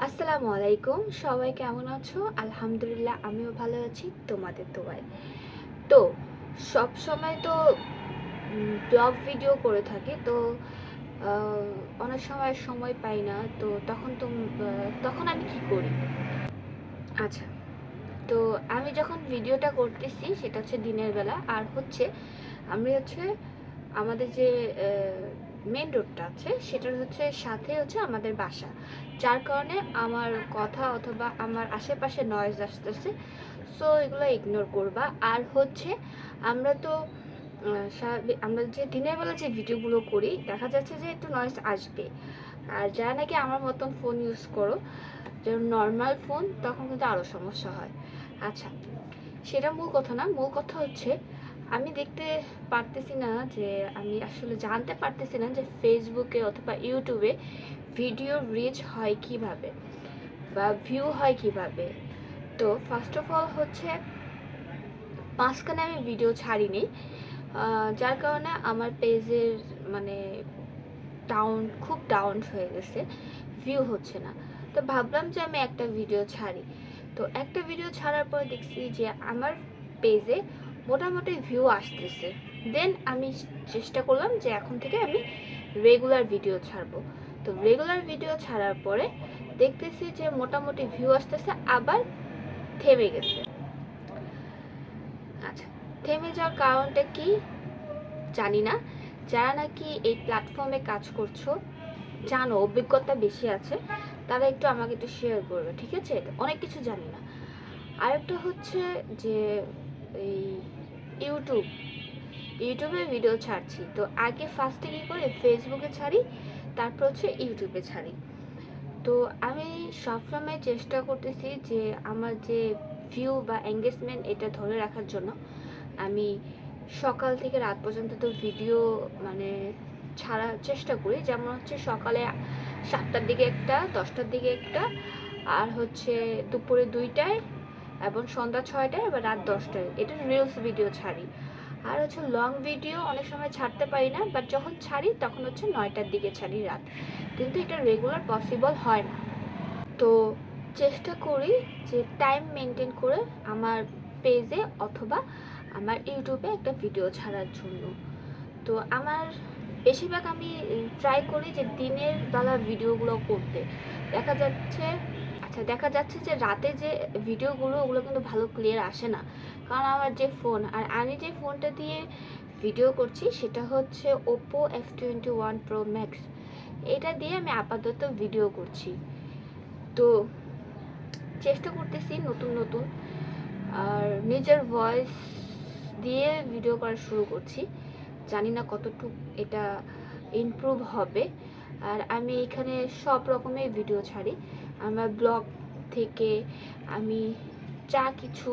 আসসালামু আলাইকুম, সবাই কেমন আছো? আলহামদুলিল্লাহ, আমিও ভালো আছি তোমাদের দোয়ায়। তো সব সময় তো ব্লগ ভিডিও করে থাকি, তো অনেক সময় সময় পাই না। তো তখন আমি কি করি? আচ্ছা, তো আমি যখন ভিডিওটা করতেছি সেটা হচ্ছে দিনের বেলা, আর আমি আমাদের যে মেন রোডটা আছে সেটার সাথে আমাদের বাসা, যার কারণে আমার কথা অথবা আমার আশেপাশে নয়েজ আসতেছে। সো এগুলো ইগনোর করবা। আর আমরা তো আমরা যে দিনের বেলা যে ভিডিওগুলো করি, দেখা যাচ্ছে যে একটু নয়েজ আসবে। আর যারা নাকি আমার মতন ফোন ইউজ করো, যেমন নর্মাল ফোন, তখন কিন্তু আরও সমস্যা হয়। আচ্ছা, সেটা মূল কথা না। মূল কথা আমি দেখতে পারতেছি না যে আমি আসলে জানতে পারতেছি না যে ফেসবুকে অথবা ইউটিউবে ভিডিও রিচ হয় কিভাবে বা ভিউ হয় কিভাবে। তো ফার্স্ট অফ অল মাঝখানে আমি ভিডিও ছাড়িনি, যার কারণে আমার পেজের মানে খুব ডাউন হয়ে গেছে, ভিউ হচ্ছে না। তো ভাবলাম যে আমি একটা ভিডিও ছাড়ি। তো একটা ভিডিও ছাড়ার পর দেখছি যে আমার পেজে মোটামুটি ভিউ আসতেছে। দেন আমি চেষ্টা করলাম যে এখন থেকে আমি রেগুলার ভিডিও ছাড়বো। তো রেগুলার ভিডিও ছাড়ার পরে দেখতেছি যে মোটামুটি ভিউ আসতেছে, আবার থেমে গেছে। আচ্ছা, থেমে যাওয়ার কারণটা কি জানি না। যারা নাকি এই প্ল্যাটফর্মে কাজ করছো, জানো, অভিজ্ঞতা বেশি আছে, তারা একটু আমাকে একটু শেয়ার করবে, ঠিক আছে? অনেক কিছু জানি না। আরেকটা যে এই ইউটিউবে ভিডিও ছাড়ছি, তো আগে ফার্স্টে কী করে ফেসবুকে ছাড়ি, তারপর ইউটিউবে ছাড়ি। তো আমি সবসময় চেষ্টা করতেছি যে আমার যে ভিউ বা এঙ্গেজমেন্ট এটা ধরে রাখার জন্য আমি সকাল থেকে রাত পর্যন্ত তো ভিডিও মানে ছাড়ার চেষ্টা করি। যেমন সকালে 7টার দিকে একটা, 10টার দিকে একটা, আর দুপুরে 2টায়, এবং সন্ধ্যা 6টায়, বা রাত 10টায়। এটা রিলস ভিডিও ছাড়ি। আর লং ভিডিও অনেক সময় ছাড়তে পারি না, বাট যখন ছাড়ি তখন 9টার দিকে ছাড়ি, রাত। কিন্তু এটা রেগুলার পসিবল হয় না। তো চেষ্টা করি যে টাইম মেনটেন করে আমার পেজে অথবা আমার ইউটিউবে একটা ভিডিও ছাড়ার জন্য। তো আমার বেশিরভাগ আমি ট্রাই করি যে দিনের বেলা ভিডিওগুলো করতে। দেখা যাচ্ছে যে রাতে যে ভিডিওগুলো, ওগুলো কিন্তু ভালো ক্লিয়ার আসে না, কারণ আমার যে ফোন, আর আমি যে ফোনটা দিয়ে ভিডিও করছি সেটা ওপো F21 Pro Max। এটা দিয়ে আমি আপাতত ভিডিও করছি। তো চেষ্টা করতেছি নতুন নতুন, আর নিজের ভয়েস দিয়ে ভিডিও করা শুরু করছি। জানি না কতটুকু এটা ইমপ্রুভ হবে। আর আমি এখানে সব রকমের ভিডিও ছাড়ি, আমার ব্লগ থেকে আমি যা কিছু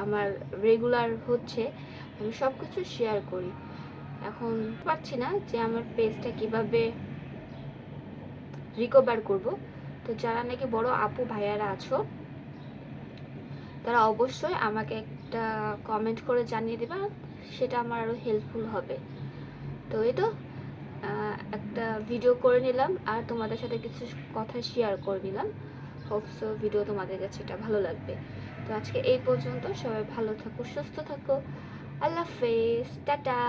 আমার রেগুলার আমি সব কিছু শেয়ার করি। এখন পারছি না যে আমার পেজটা কিভাবে রিকভার করব। তো যারা নাকি বড় আপু ভাইয়ারা আছো, তারা অবশ্যই আমাকে একটা কমেন্ট করে জানিয়ে দেবে, সেটা আমার আরও হেল্পফুল হবে। তো এই তো একটা ভিডিও করে নিলাম, আর তোমাদের সাথে কিছু কথা শেয়ার করে নিলাম। হোপসো ভিডিও তোমাদের কাছে এটা ভালো লাগবে। তো আজকে এই পর্যন্ত। সবাই ভালো থাকো, সুস্থ থাকো। আল্লাহ হাফেজ, টাটা।